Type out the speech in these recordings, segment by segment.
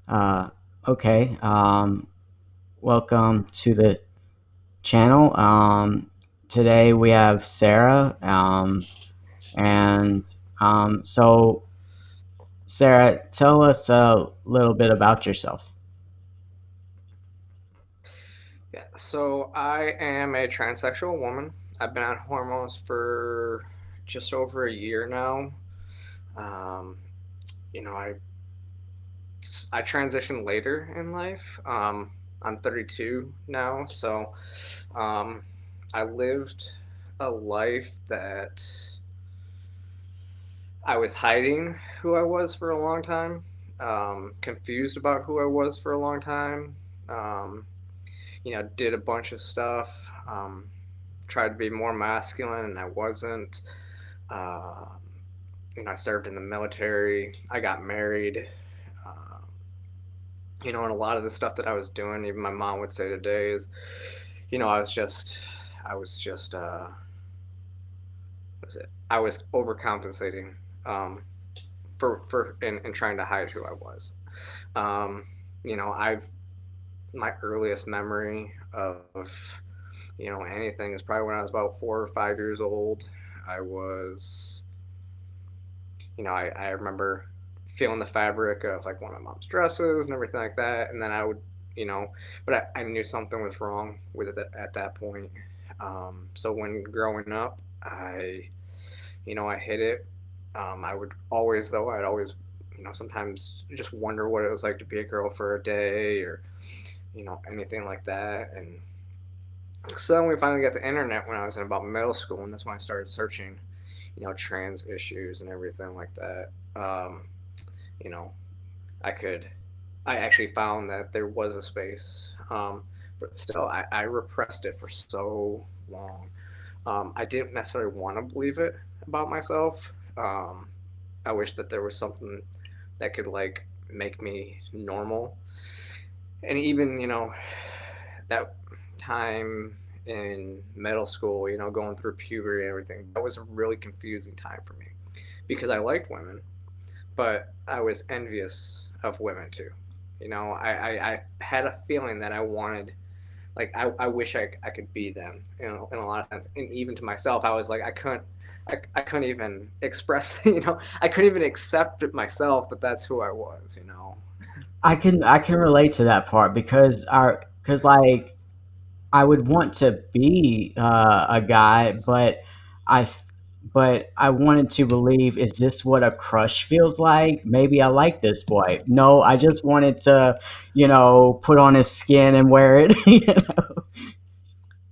Uh, okay. Welcome to the channel. Today we have Sarah. And so, Sarah, tell us a little bit about yourself. Yeah, so I am a transsexual woman. I've been on hormones for just over a year now. Um, you know, I transitioned later in life. I'm 32 now, so um, I lived a life that I was hiding who I was for a long time, confused about who I was for a long time. Um, did a bunch of stuff. Tried to be more masculine, and I wasn't. Uh, I served in the military. I got married. Uh, and a lot of the stuff that I was doing, even my mom would say today, is, I was just, what is it? I was overcompensating for trying to hide who I was. Um, I've my earliest memory of anything is probably when I was about 4 or 5 years old. I was, I remember feeling the fabric of like one of my mom's dresses and everything like that. And then I would, but I knew something was wrong with it at that point. So when growing up, I hid it. I would always, though, I'd always, sometimes just wonder what it was like to be a girl for a day or, anything like that. And so then we finally got the internet when I was in about middle school, and that's when I started searching, trans issues and everything like that. You know, I could, I actually found that there was a space, but still, I repressed it for so long. I didn't necessarily want to believe it about myself. I wish that there was something that could like make me normal, and even that time in middle school, going through puberty and everything, that was a really confusing time for me because I liked women, but I was envious of women too. I had a feeling that I wanted, like, I wish I could be them, in a lot of sense. And even to myself, I was like, I couldn't even express, I couldn't even accept it myself that that's who I was. I can relate to that part because like I would want to be a guy, I th- but I wanted to believe, is this what a crush feels like? Maybe I like this boy. No, I just wanted to, put on his skin and wear it.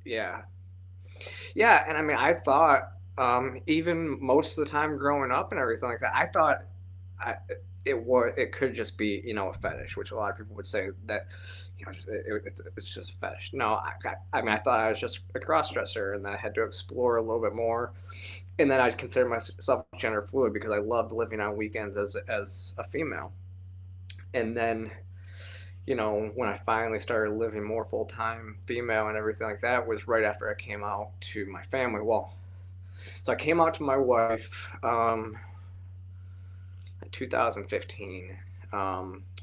Yeah. Yeah, and I mean, I thought, even most of the time growing up and everything like that, I thought I, it could just be a fetish, which a lot of people would say that it's just a fetish. No, I mean, I thought I was just a cross dresser, and that I had to explore a little bit more, and then I'd consider myself gender fluid because I loved living on weekends as a female, and then when I finally started living more full time female and everything like that was right after I came out to my family. Well, so I came out to my wife in 2015.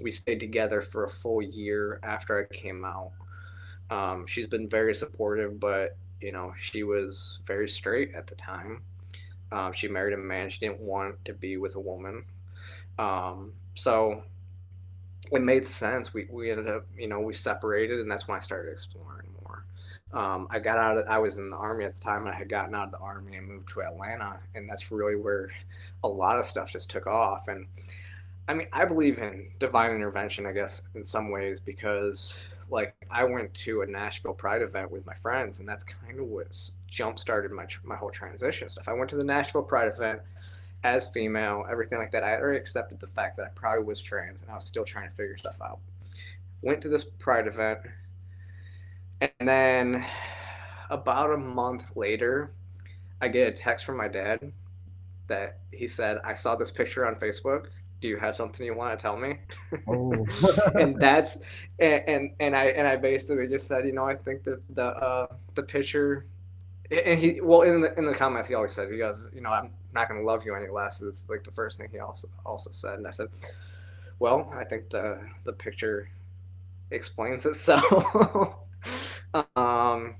We stayed together for a full year after I came out. She's been very supportive, but she was very straight at the time. She married a man. She didn't want to be with a woman. So it made sense. We ended up, we separated, and that's when I started exploring more. I was in the army at the time, and I had gotten out of the army and moved to Atlanta, and that's really where a lot of stuff just took off. And I mean, I believe in divine intervention, I guess, in some ways, because like I went to a Nashville Pride event with my friends, and that's kind of what jump started my whole transition stuff. I went to the Nashville Pride event as female, everything like that. I had already accepted the fact that I probably was trans, and I was still trying to figure stuff out. Went to this Pride event, and then about a month later, I get a text from my dad that he said, "I saw this picture on Facebook. Do you have something you want to tell me?" Oh. and that's and I basically just said, I think the picture, and he, well, in the comments he always said, he goes, I'm not going to love you any less. It's like the first thing he also said, and I said, Well, I think the picture explains itself. um,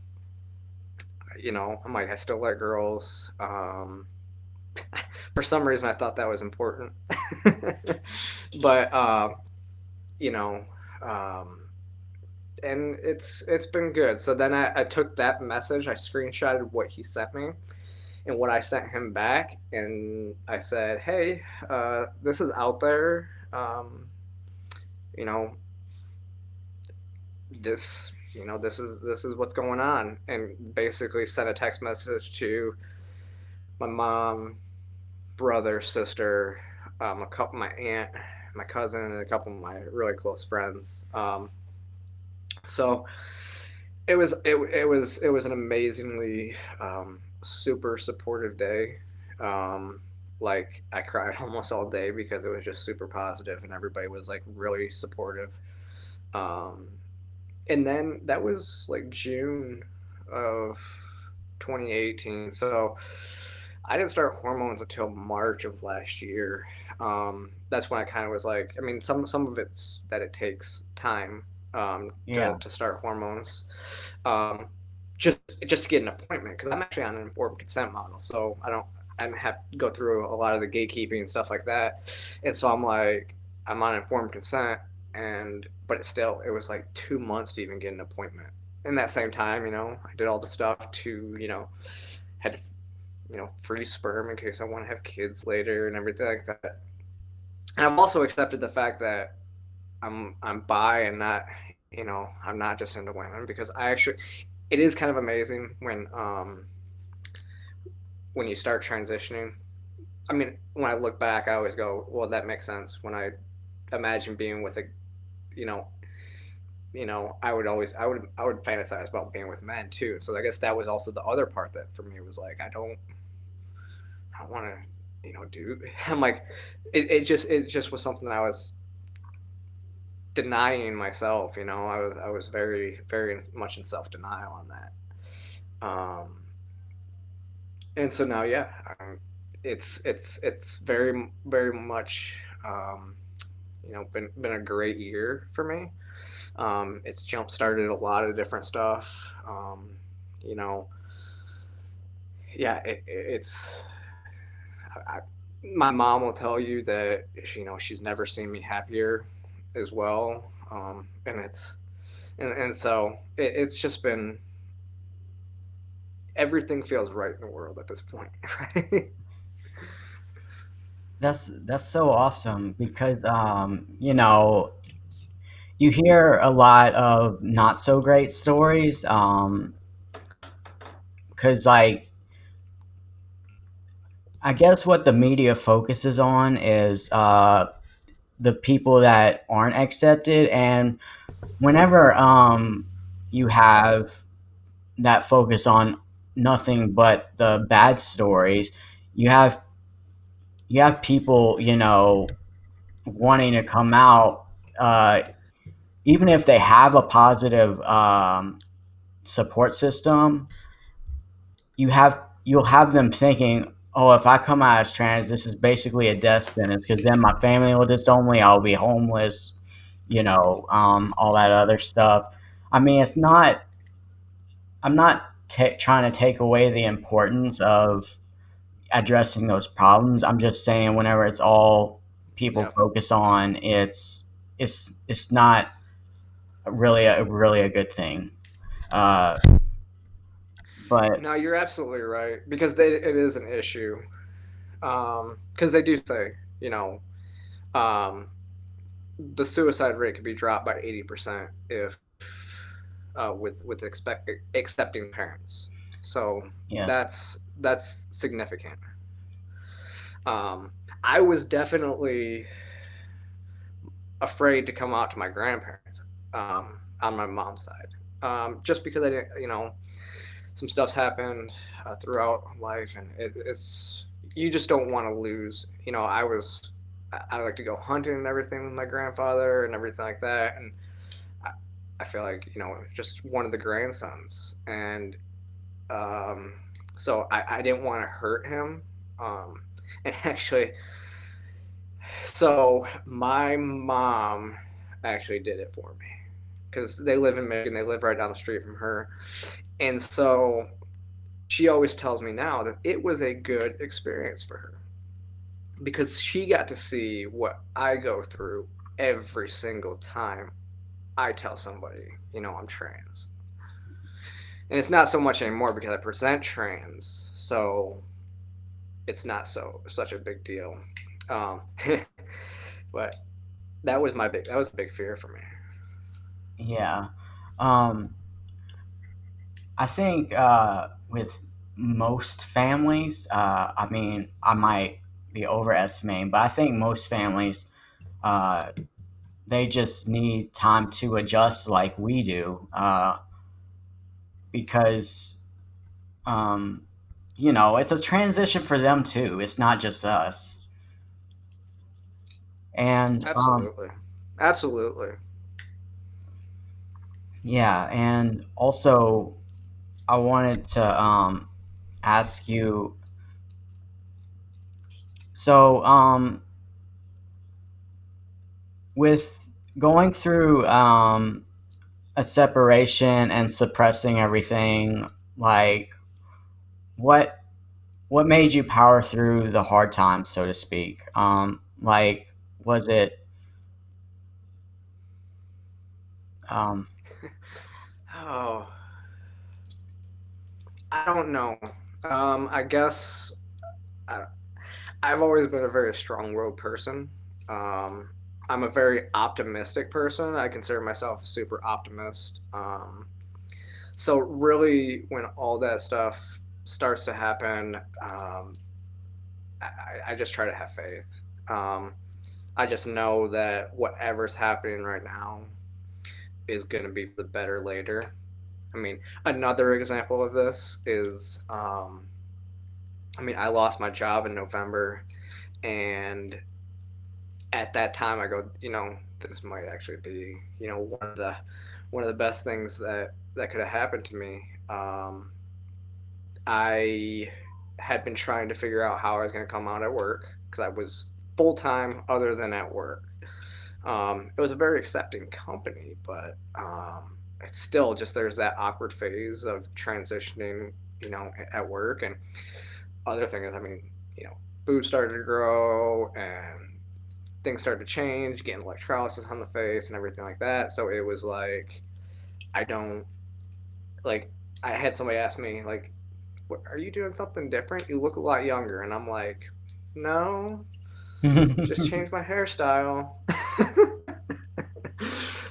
I'm like, I still like girls. For some reason, I thought that was important. But you know, um, and it's been good. So then I took that message, I screenshotted what he sent me, and what I sent him back, and I said, "Hey, this is out there. You know, this is what's going on," and basically sent a text message to my mom, brother, sister, a couple, my aunt, my cousin, and a couple of my really close friends. So it was an amazingly super supportive day. Like I cried almost all day because it was just super positive and everybody was like really supportive. Um, and then that was like June of 2018. So I didn't start hormones until March of last year. That's when I kind of was like, I mean, some of it's that it takes time Yeah. to start hormones, um, just just to get an appointment because I'm actually on an informed consent model, so I don't have to go through a lot of the gatekeeping and stuff like that, and so I'm like I'm on informed consent, and but it was like 2 months to even get an appointment. In that same time, I did all the stuff to had to free sperm in case I want to have kids later and everything like that. And I've also accepted the fact that I'm bi and not I'm not just into women because I actually it is kind of amazing when you start transitioning. I mean, when I look back, I always go, well, that makes sense. When I imagine being with a you know I would fantasize about being with men too. So I guess that was also the other part that for me was like I don't want to do. I'm like it just was something that I was denying myself. I was very very much in self denial on that. And so now, yeah, it's very very much been a great year for me. It's jump started a lot of different stuff. You know, yeah, it's I, my mom will tell you that she's never seen me happier as well. And so it's just been everything feels right in the world at this point, right? That's so awesome because you hear a lot of not so great stories because like I guess what the media focuses on is the people that aren't accepted, and whenever you have that focus on nothing but the bad stories, you have people wanting to come out, uh, even if they have a positive support system. You'll have them thinking, "Oh, if I come out as trans, this is basically a death sentence because then my family will disown me. I'll be homeless, all that other stuff." I mean, it's not. I'm not trying to take away the importance of addressing those problems. I'm just saying, whenever it's all people Yep. focus on, it's not really a good thing. Uh, but No, you're absolutely right because it is an issue. Because they do say, um, the suicide rate could be dropped by 80% if with accepting parents. So yeah, that's significant. Um, I was definitely afraid to come out to my grandparents on my mom's side, just because I didn't, some stuff's happened throughout life, and it's you just don't want to lose. I like to go hunting and everything with my grandfather and everything like that, and I, I feel like just one of the grandsons, and um, so I didn't want to hurt him, and actually So my mom actually did it for me because they live in Michigan. They live right down the street from her, and so she always tells me now that it was a good experience for her because she got to see what I go through every single time I tell somebody, I'm trans. And it's not so much anymore because I present trans, so it's not such a big deal. Um, but that was a big fear for me. Yeah. Um, I think with most families, I mean, I might be overestimating, but I think most families, uh, they just need time to adjust like we do, because, um, it's a transition for them too. It's not just us. And Absolutely, absolutely. yeah, and also I wanted to ask you. So, with going through a separation and suppressing everything, like what what made you power through the hard times, so to speak? Like, was it? Um, Oh, I don't know. I guess I, I've always been a very strong-willed person. Um, I'm a very optimistic person. I consider myself a super optimist. So really, when all that stuff starts to happen, I just try to have faith. Um, I just know that whatever's happening right now is going to be for the better later. I mean, another example of this is, I lost my job in November, and at that time, I go, this might actually be, one of the best things that could have happened to me. I had been trying to figure out how I was going to come out at work because I was full time other than at work. It was a very accepting company, but it's still just there's that awkward phase of transitioning, at work. And other thing is, boobs started to grow and things started to change, getting electrolysis on the face and everything like that. So it was like, I don't like, I had somebody ask me, like, what, are you doing something different? You look a lot younger. And I'm like, no, just changed my hairstyle.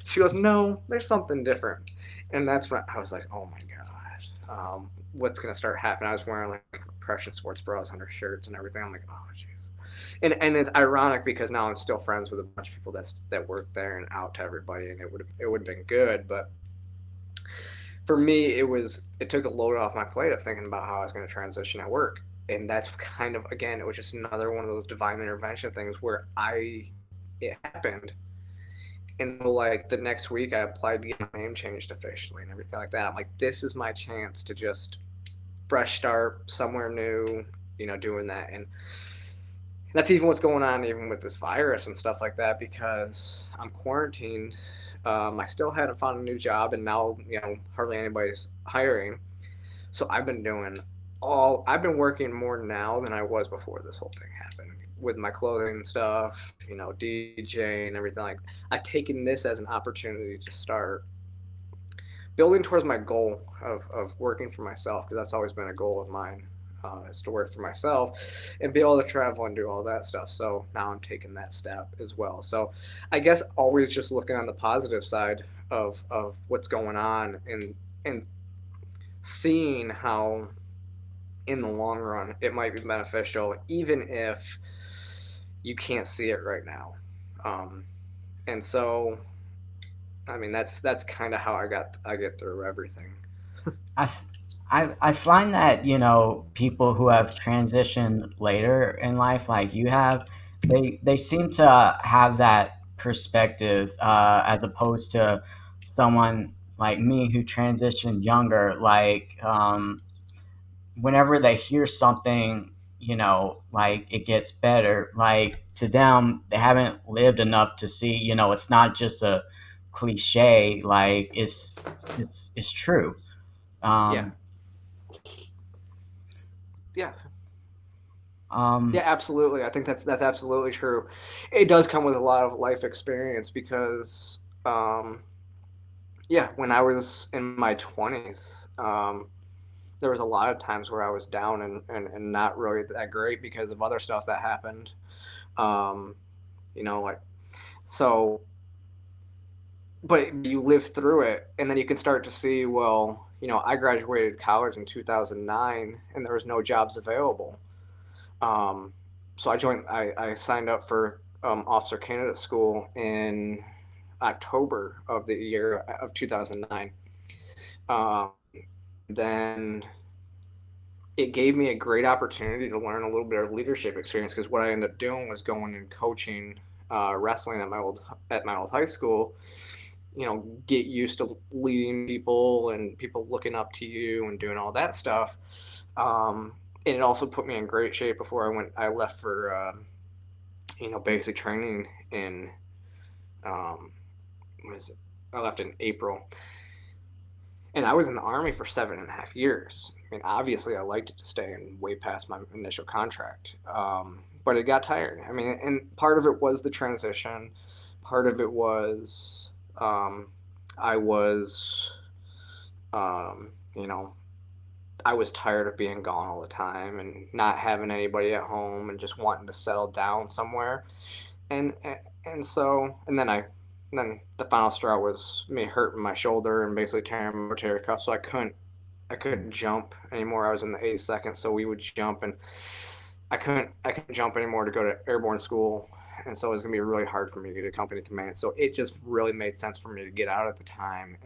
She goes, no, there's something different. And that's when I was like, oh my gosh, what's going to start happening? I was wearing like compression sports bras under shirts and everything. I'm like, oh jeez. And it's ironic because now I'm still friends with a bunch of people that work there and out to everybody, and it would have been good, but for me it took a load off my plate of thinking about how I was going to transition at work. And that's kind of, again, it was just another one of those divine intervention things where I it happened. And like the next week I applied to get my name changed officially and everything like that. I'm like, this is my chance to just fresh start somewhere new, doing that. And that's even what's going on even with this virus and stuff like that, because I'm quarantined. I still hadn't found a new job, and now hardly anybody's hiring. So I've been working more now than I was before this whole thing happened with my clothing stuff, DJ and everything. Like, I've taken this as an opportunity to start building towards my goal of working for myself, because that's always been a goal of mine, is to work for myself and be able to travel and do all that stuff. So now I'm taking that step as well. So I guess always just looking on the positive side of what's going on, and seeing how in the long run it might be beneficial, even if you can't see it right now. Um, and so, that's kind of how I get through everything. I, f- I find that people who have transitioned later in life, like you have, they seem to have that perspective, as opposed to someone like me who transitioned younger. Like, whenever they hear something, like it gets better. Like to them, they haven't lived enough to see. It's not just a cliche. Like it's true. Yeah, Um, yeah, yeah, um, absolutely. I think that's absolutely true. It does come with a lot of life experience because, yeah, when I was in my 20s, there was a lot of times where I was down and not really that great because of other stuff that happened. Um, like so, but you live through it, and then you can start to see, well, I graduated college in 2009, and there was no jobs available. Um, so I signed up for officer candidate school in October of the year of 2009. Um, then it gave me a great opportunity to learn a little bit of leadership experience because what I ended up doing was going and coaching wrestling at my old high school. Get used to leading people and people looking up to you and doing all that stuff. Um, and it also put me in great shape before I left for basic training in um, was it? I left in April, and I was in the army for 7.5 years. I mean, obviously, I liked it to stay and way past my initial contract, but it got tired. I mean, and part of it was the transition. Part of it was um, I was, you know, I was tired of being gone all the time and not having anybody at home and just wanting to settle down somewhere. And and so and then the final straw was me hurting my shoulder and basically tearing my rotator cuff. So I couldn't jump anymore. I was in the 8 seconds, so we would jump, and I couldn't jump anymore to go to airborne school, and so it was gonna be really hard for me to get a company command. So it just really made sense for me to get out at the time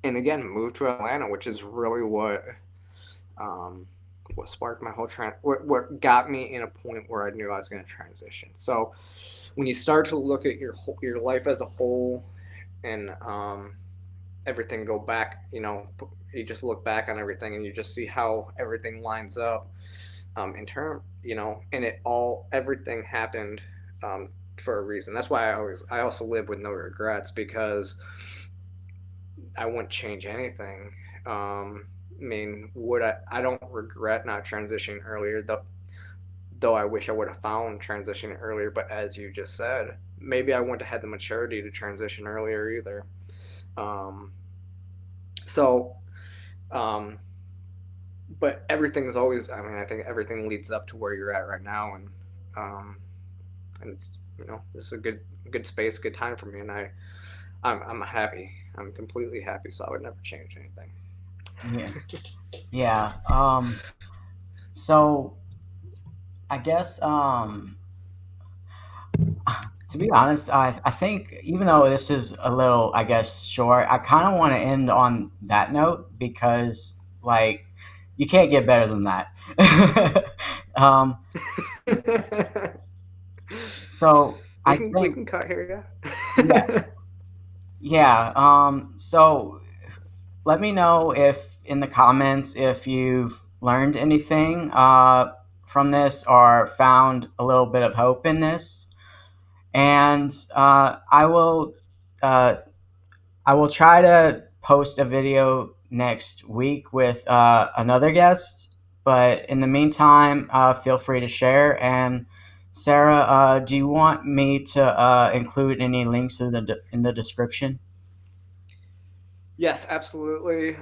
and again move to Atlanta, which is really um, what sparked my whole what got me in a point where I knew I was going to transition. So when you start to look at your life as a whole and everything go back, you just look back on everything and you just see how everything lines up in term, and everything happened for a reason. That's why I also live with no regrets because I wouldn't change anything. I mean, would I don't regret not transitioning earlier, though I wish I would have found transitioning earlier. But as you just said, maybe I wouldn't have had the maturity to transition earlier either. Um, so, um, but everything's always. I mean, I think everything leads up to where you're at right now, um, and it's this is a good space, good time for me, and I'm happy. I'm completely happy. So I would never change anything. yeah, yeah. So I guess, to be honest, I think even though this is a little, I guess, short, I kind of want to end on that note because, like, you can't get better than that. um, so we I can we think, can cut here, yeah, yeah. yeah. So let me know if in the comments if you've learned anything from this or found a little bit of hope in this, and uh, I will try to post a video next week with another guest. But in the meantime, feel free to share. And Sarah, do you want me to include any links in the description? Yes, absolutely.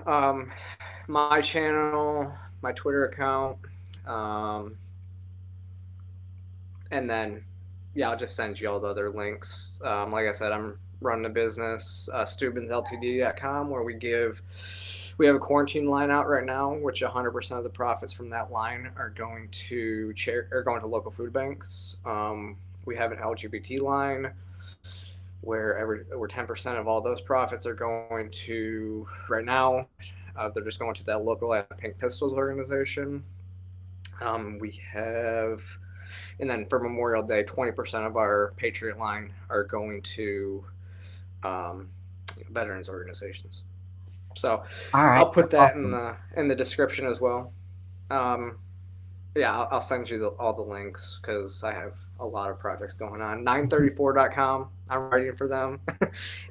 My channel, my Twitter account, um, and then yeah, I'll just send you all the other links. Like I said, I'm running a business, StubbinsLTD.com, where we have a quarantine line out right now, which 100% of the profits from that line are going to local food banks. We have an LGBT line where 10% of all those profits are going to right now. They're just going to that local Pink Pistols organization. We have, and then for Memorial Day, 20% of our Patriot line are going to um, veterans organizations. So All right. I'll put that Awesome. in the description as well. Um, Yeah, I'll send you all the links because I have a lot of projects going on. 934.com. I'm writing for them.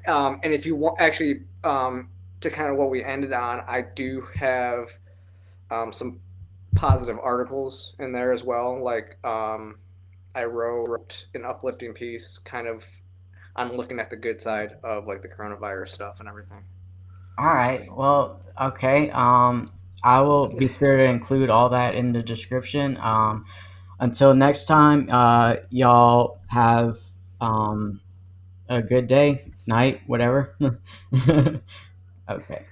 And if you want, actually, to kind of what we ended on, I do have some positive articles in there as well. Like I wrote an uplifting piece, kind of on looking at the good side of like the coronavirus stuff and everything. All right. Well, okay. I will be sure to include all that in the description. Until next time, y'all have a good day, night, whatever. Okay.